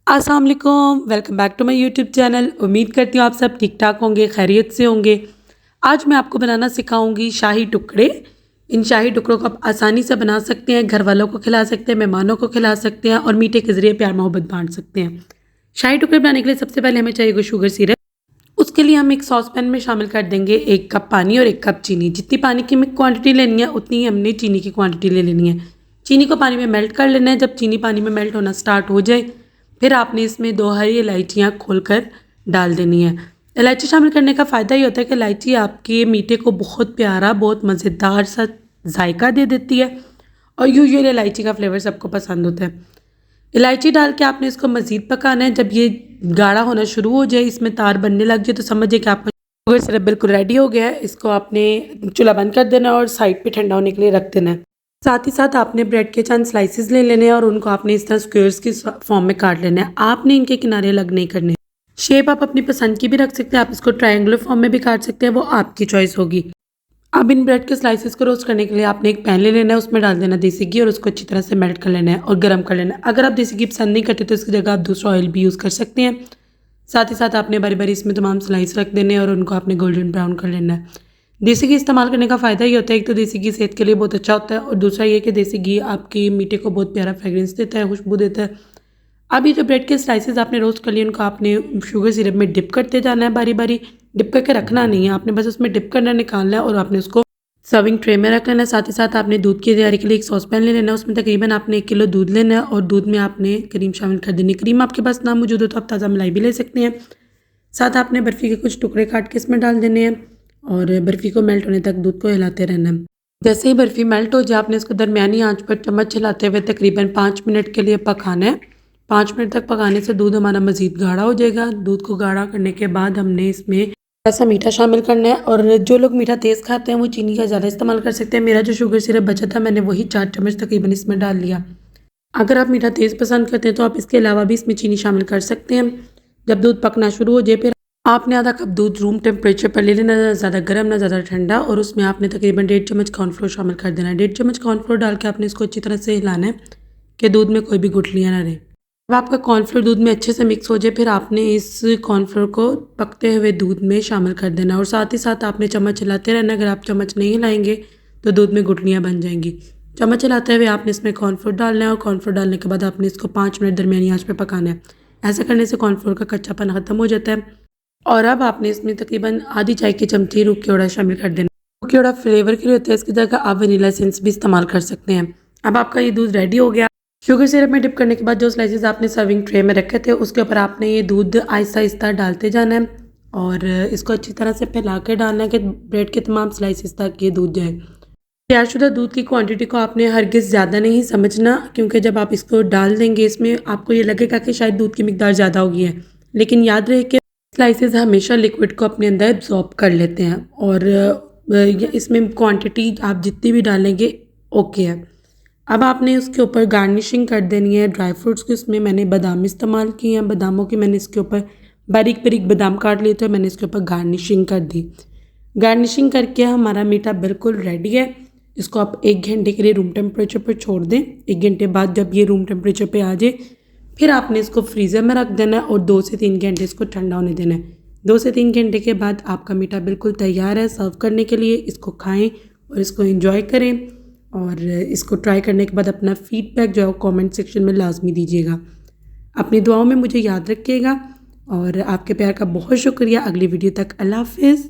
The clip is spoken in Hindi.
अस्सलाम वालेकुम, welcome back to my YouTube channel. उम्मीद करती हूँ आप सब ठीक ठाक होंगे, खैरियत से होंगे। आज मैं आपको बनाना सिखाऊंगी शाही टुकड़े। इन शाही टुकड़ों को आप आसानी से बना सकते हैं, घर वालों को खिला सकते हैं, मेहमानों को खिला सकते हैं और मीठे के ज़रिए प्यार मोहब्बत बांट सकते हैं। शाही टुकड़े बनाने के लिए सबसे पहले हमें चाहिए शुगर सिरप। उसके लिए हम एक सॉस पैन में शामिल कर देंगे 1 कप पानी और 1 कप चीनी। जितनी पानी की हमें क्वांटिटी लेनी है उतनी ही हमने चीनी की क्वांटिटी ले लेनी है। चीनी को पानी में मेल्ट कर लेना है। जब चीनी पानी में मेल्ट होना स्टार्ट हो जाए फिर आपने इसमें 2 हरी इलायचियाँ खोलकर डाल देनी है। इलायची शामिल करने का फ़ायदा ये होता है कि इलायची आपके मीठे को बहुत प्यारा, बहुत मज़ेदार सा जायका दे देती है और यूजुअली इलायची का फ्लेवर सबको पसंद होता है। इलायची डाल के आपने इसको मज़ीद पकाना है। जब ये गाढ़ा होना शुरू हो जाए, इसमें तार बनने लग जाए, तो समझिए कि आपका शुगर सिरप बिल्कुल रेडी हो गया है। इसको आपने चूल्हा बंद कर देना और साइड पे ठंडा होने के लिए रख देना है। साथ ही साथ आपने ब्रेड के चंद स्लाइसेस ले लेने हैं और उनको आपने इस तरह स्क्वेयर्स की फॉर्म में काट लेना है। आपने इनके किनारे अलग नहीं करने। शेप आप अपनी पसंद की भी रख सकते हैं, आप इसको ट्रायंगुलर फॉर्म में भी काट सकते हैं, वो आपकी चॉइस होगी। अब इन ब्रेड के स्लाइसेस को रोस्ट करने के लिए आपने एक पैन ले लेना है, उसमें डाल देना देसी घी और उसको अच्छी तरह से मेल्ट कर लेना है और गर्म कर लेना है। अगर आप देसी घी पसंद नहीं करते तो इसकी जगह आप दूसरा ऑयल भी यूज़ कर सकते हैं। साथ ही साथ आपने बारी बारी इसमें तमाम स्लाइस रख देने और उनको आपने गोल्डन ब्राउन कर लेना है। देसी घी इस्तेमाल करने का फ़ायदा ये होता है, एक तो देसी घी सेहत के लिए बहुत अच्छा होता है और दूसरा ये कि देसी घी आपके मीठे को बहुत प्यारा फ्रेग्रेंस देता है, खुशबू देता है। अब ये जो ब्रेड के स्लाइसेस आपने रोस्ट कर लिए, उनको आपने शुगर सिरप में डिप करते जाना है। बारी बारी डिप करके रखना नहीं है, आपने बस उसमें डिप करना, निकालना है और आपने उसको सर्विंग ट्रे में रख लेना है। साथ ही साथ आपने दूध की तैयारी के लिए एक सॉस पैन ले लेना है, उसमें तकरीबन आपने 1 किलो दूध लेना है और दूध में आपने क्रीम शामिल कर देनी है। क्रीम आपके पास ना मौजूद हो तो आप ताज़ा मलाई भी ले सकते हैं। साथ आपने बर्फ़ी के कुछ टुकड़े काट के इसमें डाल देने हैं और बर्फ़ी को मेल्ट होने तक दूध को हिलाते रहना है। जैसे ही बर्फ़ी मेल्ट हो जाए, आपने इसको दरमियानी आंच पर चम्मच हिलाते हुए तकरीबन 5 मिनट के लिए पकाना है। 5 मिनट तक पकाने से दूध हमारा मज़ीद गाढ़ा हो जाएगा। दूध को गाढ़ा करने के बाद हमने इसमें थोड़ा-सा मीठा शामिल करना है और जो लोग मीठा तेज़ खाते हैं वो चीनी का ज़्यादा इस्तेमाल कर सकते हैं। मेरा जो शुगर सिरप बचा था मैंने वही 4 चम्मच तकरीबन इसमें डाल लिया। अगर आप मीठा तेज़ पसंद करते हैं तो आप इसके अलावा भी इसमें चीनी शामिल कर सकते हैं। जब दूध पकना शुरू हो जाए फिर आपने आधा कप दूध रूम टेम्परेचर पर ले लेना, ना ज़्यादा गर्म ना ज़्यादा ठंडा, और उसमें आपने तकरीबन 1.5 चम्मच कॉर्नफ्लोर शामिल कर देना है। 1.5 चम्मच कॉर्नफ्लोर डाल के आपने इसको अच्छी तरह से हिलाना है कि दूध में कोई भी गुठलियाँ ना रहें। जब आपका कॉर्नफ्लोर दूध में अच्छे से मिक्स हो जाए फिर आपने इस कॉर्नफ्लोर को पकते हुए दूध में शामिल कर देना और साथ ही साथ आपने चम्मच हिलाते रहना। अगर आप चम्मच नहीं हिलाएंगे तो दूध में गुठलियाँ बन जाएंगी। चम्मच हिलाते हुए आपने इसमें कॉर्नफ्लोर डालना है और कॉर्नफ्लोर डालने के बाद आपने इसको 5 मिनट दरमियानी आंच पे पकाना है। ऐसा करने से कॉर्नफ्लोर का कच्चापन ख़त्म हो जाता है। और अब आपने इसमें तकरीबन आधी चाय की चमची रूख केवड़ा शामिल कर देना। रूख केवड़ा फ्लेवर के लिए होता है, इसकी जगह आप वनीला एसेंस भी इस्तेमाल कर सकते हैं। अब आपका ये दूध रेडी हो गया। शुगर सिरप में डिप करने के बाद जो स्लाइसेस आपने सर्विंग ट्रे में रखे थे उसके ऊपर आपने ये दूध आहिस्ता आहिस्ता डालते जाना है और इसको अच्छी तरह से फैला के डालना है कि ब्रेड के तमाम स्लाइसेस तक ये दूध जाए। तैयारशुदा दूध की क्वांटिटी को आपने हरगिज़ ज़्यादा नहीं समझना, क्योंकि जब आप इसको डाल देंगे इसमें आपको ये लगेगा कि शायद दूध की मिकदार ज़्यादा होगी है, लेकिन याद रहे कि स्लाइसेस हमेशा लिक्विड को अपने अंदर एब्जॉर्ब कर लेते हैं और इसमें क्वांटिटी आप जितनी भी डालेंगे ओके है। अब आपने उसके ऊपर गार्निशिंग कर देनी है ड्राई फ्रूट्स की। उसमें मैंने बादाम इस्तेमाल किए हैं, बादामों की मैंने इसके ऊपर बारीक बारीक बादाम काट लिए थे, मैंने इसके ऊपर गार्निशिंग कर दी। गार्निशिंग करके हमारा मीठा बिल्कुल रेडी है। इसको आप 1 घंटे के लिए रूम टेम्परेचर पर छोड़ दें। 1 घंटे बाद जब ये रूम टेम्परेचर पे आ जाए फिर आपने इसको फ्रीज़र में रख देना है और 2 से 3 घंटे इसको ठंडा होने देना है। 2 से 3 घंटे के बाद आपका मीठा बिल्कुल तैयार है सर्व करने के लिए। इसको खाएं और इसको एंजॉय करें और इसको ट्राई करने के बाद अपना फीडबैक जो है कमेंट सेक्शन में लाजमी दीजिएगा। अपनी दुआओं में मुझे याद रखिएगा और आपके प्यार का बहुत शुक्रिया। अगली वीडियो तक अल्लाह हाफ़िज़।